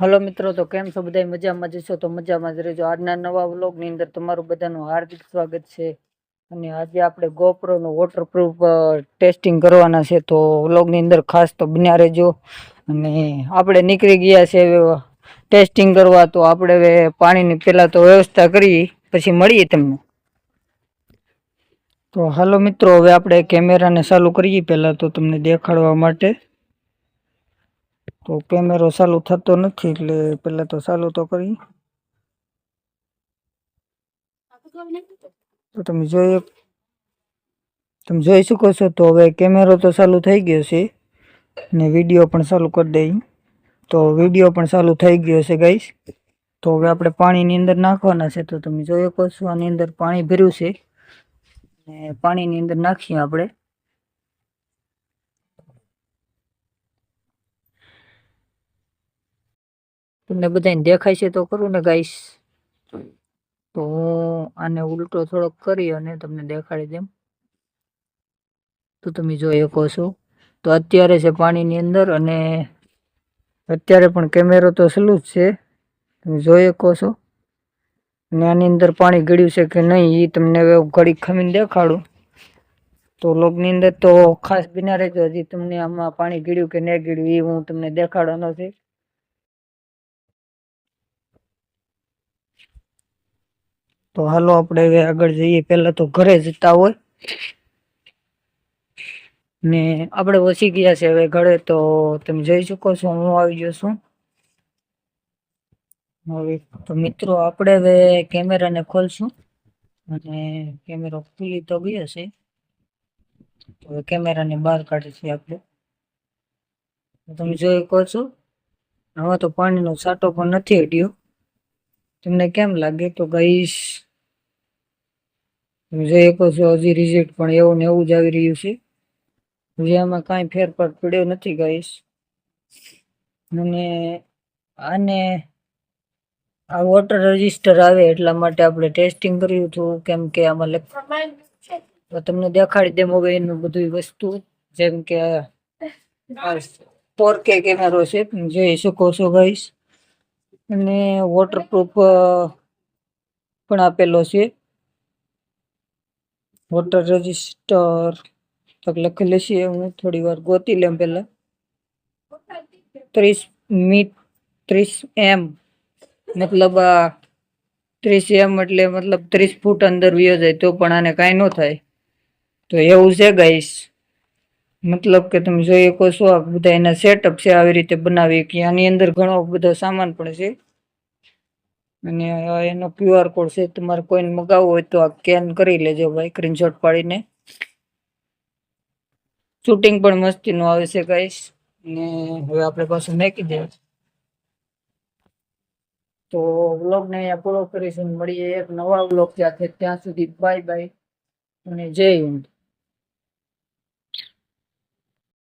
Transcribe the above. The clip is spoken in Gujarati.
હલો મિત્રો, તો કેમ છો બધા? મજામાં જશો તો મજામાં જ રહેજો. આજના નવા વ્લોગની અંદર તમારું બધાનું હાર્દિક સ્વાગત છે. અને આજે આપણે GoPro નું વોટરપ્રૂફ ટેસ્ટિંગ કરવાના છે, તો વ્લોગની અંદર ખાસ તો બન્યા રહેજો. અને આપણે નીકળી ગયા છે ટેસ્ટિંગ કરવા, તો આપણે હવે પાણીની પહેલા તો વ્યવસ્થા કરી, પછી મળીએ તમને. તો હાલો મિત્રો, હવે આપણે કેમેરાને ચાલુ કરીએ પહેલા તો તમને દેખાડવા માટે. તો કેમેરો ચાલુ થતો નથી, એટલે પેલા તો ચાલુ તો કરી. તો તમે જોઈ શકો છો. તો હવે કેમેરો તો ચાલુ થઈ ગયો છે ને વિડીયો પણ ચાલુ કરી દઈ. તો વિડીયો પણ ચાલુ થઈ ગયો છે ગાઈસ. તો હવે આપણે પાણીની અંદર નાખવાના છે. તો તમે જોઈ શકો છો, આની અંદર પાણી ભર્યું છે ને પાણીની અંદર નાખીએ આપણે. તમને બધાને દેખાય છે તો કરું ને ગાઈસ? તો હું આને ઉલટો થોડોક કરી અને તમને દેખાડી દેમ. તો તમે જોઈ શકો છો. તો અત્યારે છે પાણીની અંદર, અને અત્યારે પણ કેમેરો તો ચાલુ જ છે, તમે જોઈ શકો છો. અને આની અંદર પાણી ગળ્યું છે કે નહીં એ તમને ઘડીક ખમીને દેખાડું. તો લોગની અંદર તો ખાસ બિના રહેજો. હજી તમને આમાં પાણી ગળ્યું કે નહીં ગળ્યું એ હું તમને દેખાડવાનો છે. તો હાલો આપણે હવે આગળ જઈએ. પહેલા તો ઘરે જતા હોય ને આપણે વસી ગયા છે હવે ઘરે. તો તમે જોઈ શકો છો હું આવી ગયો છું હવે. તો મિત્રો આપણે હવે કેમેરાને ખોલશું, અને કેમેરો ખુલી તો ગયો છે. તો કેમેરાને બહાર કાઢી છે આપણે. તમે જોઈ શકો છો, આમાં તો પાણીનો છાંટો પણ નથી અડ્યો. તમને કેમ લાગે? તો ગાઈસ તમે જોઈ શકો છો, હજી રિઝલ્ટ પણ એવું ને એવું જ આવી રહ્યું છે. હજી આમાં કાંઈ ફેરફાર પડ્યો નથી ગાઈસ. અને આને આ વોટર રજિસ્ટર આવે એટલા માટે આપણે ટેસ્ટિંગ કર્યું હતું, કેમ કે આમાં તો તમને દેખાડી દેમ હવે એનું બધું વસ્તુ. જેમ કે 4K કેમેરો છે, તમે જોઈ શકો છો ગાઈસ. અને વોટરપ્રૂફ પણ આપેલો છે. વોટર રજિસ્ટર લખેલું છે. હું થોડી વાર ગોતી લેમ. પેલા 30 m મતલબ 30 m એટલે મતલબ 30 ફૂટ અંદર વયો જાય તો પણ આને કાંઈ ન થાય. તો એવું છે ગાઈસ. મતલબ કે તમે જોઈ શકો છો, આ બધા એના સેટઅપ છે આવી રીતે બનાવી કે આની અંદર ઘણો બધો સામાન પણ છે. અને એનો QR કોડ છે. તમારે કોઈને મગાવવો હોય તો આ સ્કેન કરી લેજો ભાઈ, સ્ક્રીનશોટ પાડીને. શૂટિંગ પણ મસ્તીનું આવે છે ગાઈસ. ને હવે આપણે પાછું નાખી દઈએ. તો વ્લોગને અહીંયા પૂરો કરીશું. મળીએ એક નવા વ્લોગ સાથે. ત્યાં સુધી બાય બાય અને જય હિન્દ.